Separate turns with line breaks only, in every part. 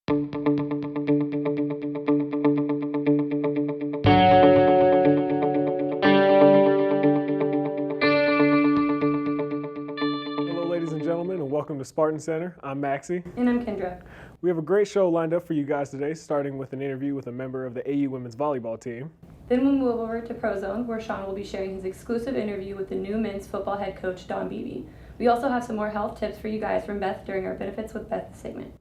Hello, ladies and gentlemen, and welcome to SpartanCenter. I'm Maxie.
And I'm Kendra.
We have a great show lined up for you guys today, starting with an interview with a member of the AU women's volleyball team.
Then we'll move over to ProZone, where Sean will be sharing his exclusive interview with the new men's football head coach, Don Beebe. We also have some more health tips for you guys from Beth during our Benefits with Beth segment.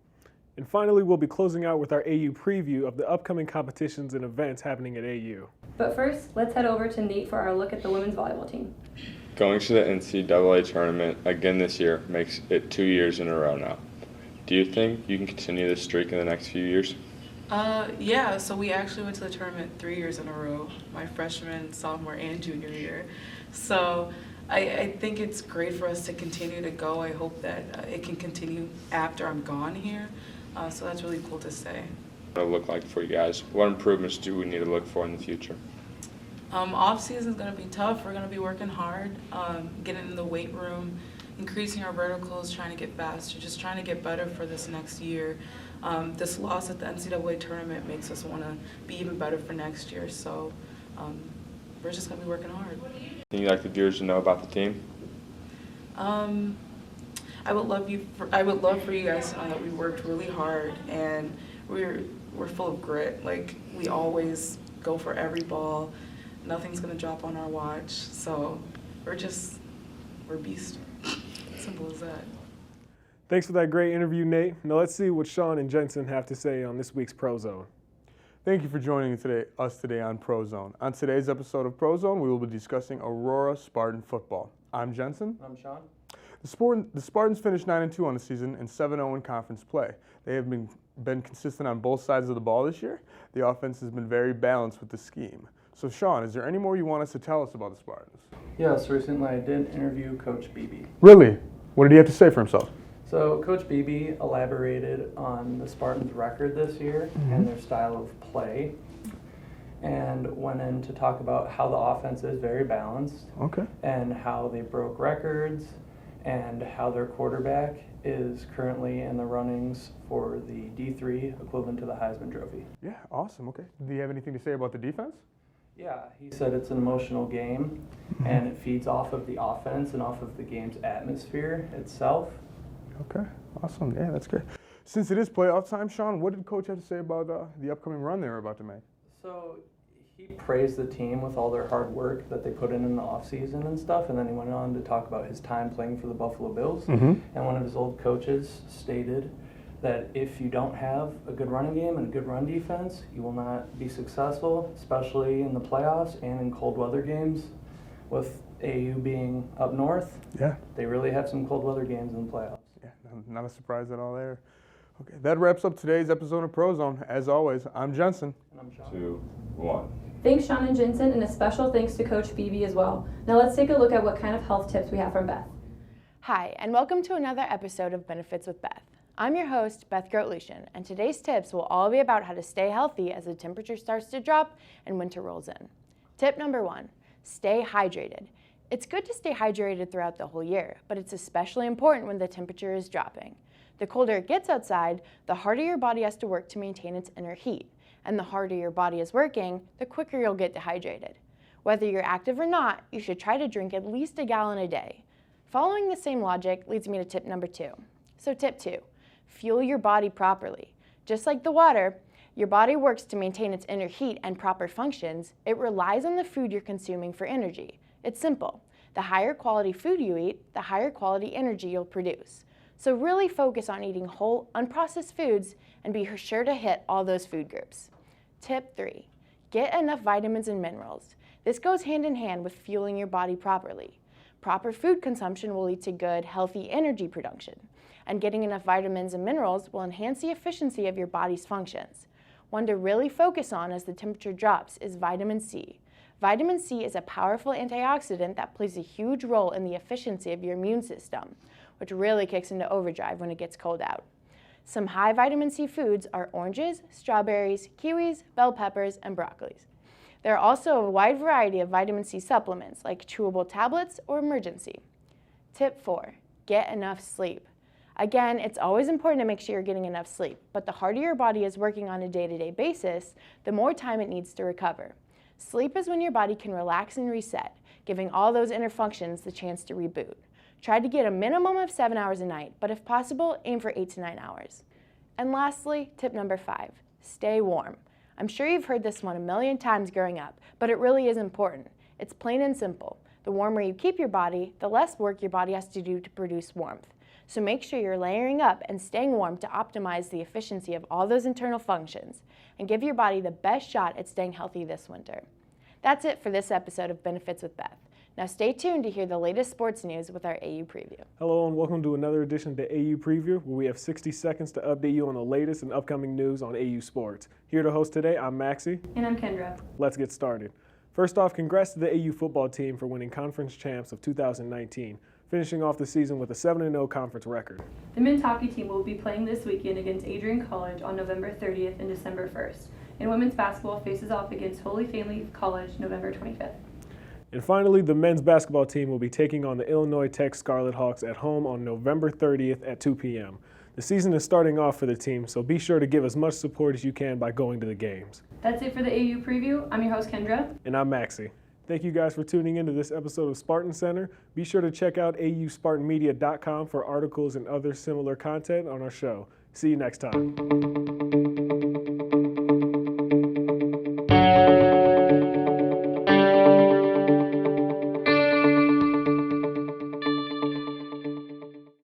And finally, we'll be closing out with our AU preview of the upcoming competitions and events happening at AU.
But first, let's head over to Nate for our look at the women's volleyball team.
Going to the NCAA tournament again this year makes it 2 years in a row now. Do you think you can continue this streak in the next few years?
Yeah, so we actually went to the tournament 3 years in a row, my freshman, sophomore, and junior year. So I think it's great for us to continue to go. I hope that it can continue after I'm gone here. So that's really cool to say.
What does it look like for you guys? What improvements do we need to look for in the future?
Off season is going to be tough. We're going to be working hard, getting in the weight room, increasing our verticals, trying to get faster, just trying to get better for this next year. This loss at the NCAA tournament makes us want to be even better for next year. So we're just going to be working hard.
Anything you'd like the viewers to know about the team?
I would love for you guys to know that we worked really hard and we're full of grit. Like, we always go for every ball. Nothing's gonna drop on our watch. So we're beast. Simple as that.
Thanks for that great interview, Nate. Now let's see what Sean and Jensen have to say on this week's ProZone.
Thank you for joining us today on ProZone. On today's episode of ProZone, we will be discussing Aurora Spartan football. I'm Jensen.
I'm Sean.
The Spartans finished 9-2 on the season and 7-0 in conference play. They have been consistent on both sides of the ball this year. The offense has been very balanced with the scheme. So Sean, is there any more you want us to tell us about the Spartans?
Yes, recently I did interview Coach Beebe.
Really? What did he have to say for himself?
So Coach Beebe elaborated on the Spartans' record this year and their style of play, and went in to talk about how the offense is very balanced, and how they broke records, and how their quarterback is currently in the runnings for the D3 equivalent to the Heisman Trophy.
Yeah, awesome. Okay. Do you have anything to say about the defense?
Yeah, he said it's an emotional game, and it feeds off of the offense and off of the game's atmosphere itself.
Okay, awesome. Yeah, that's great. Since it is playoff time, Sean, what did Coach have to say about the upcoming run they were about to make?
So he praised the team with all their hard work that they put in the offseason and stuff, and then he went on to talk about his time playing for the Buffalo Bills. And one of his old coaches stated that if you don't have a good running game and a good run defense, you will not be successful, especially in the playoffs and in cold weather games. With AU being up north, they really have some cold weather games in the playoffs.
Yeah, not a surprise at all there. Okay, that wraps up today's episode of ProZone. As always, I'm Jensen.
And I'm Sean.
2, 1.
Thanks, Sean and Jensen, and a special thanks to Coach Beebe as well. Now let's take a look at what kind of health tips we have from Beth.
Hi, and welcome to another episode of Benefits with Beth. I'm your host, Beth Grote-Lucian, and today's tips will all be about how to stay healthy as the temperature starts to drop and winter rolls in. Tip number 1, stay hydrated. It's good to stay hydrated throughout the whole year, but it's especially important when the temperature is dropping. The colder it gets outside, the harder your body has to work to maintain its inner heat, and the harder your body is working, the quicker you'll get dehydrated. Whether you're active or not, you should try to drink at least a gallon a day. Following the same logic leads me to tip number 2. So tip 2, fuel your body properly. Just like the water, your body works to maintain its inner heat and proper functions. It relies on the food you're consuming for energy. It's simple. The higher quality food you eat, the higher quality energy you'll produce. So really focus on eating whole, unprocessed foods and be sure to hit all those food groups. Tip 3, get enough vitamins and minerals. This goes hand in hand with fueling your body properly. Proper food consumption will lead to good, healthy energy production, and getting enough vitamins and minerals will enhance the efficiency of your body's functions. One to really focus on as the temperature drops is vitamin C. Vitamin C is a powerful antioxidant that plays a huge role in the efficiency of your immune system, which really kicks into overdrive when it gets cold out. Some high vitamin C foods are oranges, strawberries, kiwis, bell peppers, and broccolis. There are also a wide variety of vitamin C supplements like chewable tablets or Emergency. Tip 4, get enough sleep. Again, it's always important to make sure you're getting enough sleep, but the harder your body is working on a day-to-day basis, the more time it needs to recover. Sleep is when your body can relax and reset, giving all those inner functions the chance to reboot. Try to get a minimum of 7 hours a night, but if possible, aim for 8 to 9 hours. And lastly, tip number 5, stay warm. I'm sure you've heard this one a million times growing up, but it really is important. It's plain and simple. The warmer you keep your body, the less work your body has to do to produce warmth. So make sure you're layering up and staying warm to optimize the efficiency of all those internal functions and give your body the best shot at staying healthy this winter. That's it for this episode of Benefits with Beth. Now stay tuned to hear the latest sports news with our AU Preview.
Hello and welcome to another edition of the AU Preview, where we have 60 seconds to update you on the latest and upcoming news on AU sports. Here to host today, I'm Maxie.
And I'm Kendra.
Let's get started. First off, congrats to the AU football team for winning conference champs of 2019, finishing off the season with a 7-0 conference record.
The men's hockey team will be playing this weekend against Adrian College on November 30th and December 1st. And women's basketball faces off against Holy Family College November 25th.
And finally, the men's basketball team will be taking on the Illinois Tech Scarlet Hawks at home on November 30th at 2 p.m. The season is starting off for the team, so be sure to give as much support as you can by going to the games.
That's it for the AU Preview. I'm your host, Kendra.
And I'm Maxie. Thank you guys for tuning into this episode of SpartanCenter. Be sure to check out AUSpartanmedia.com for articles and other similar content on our show. See you next time.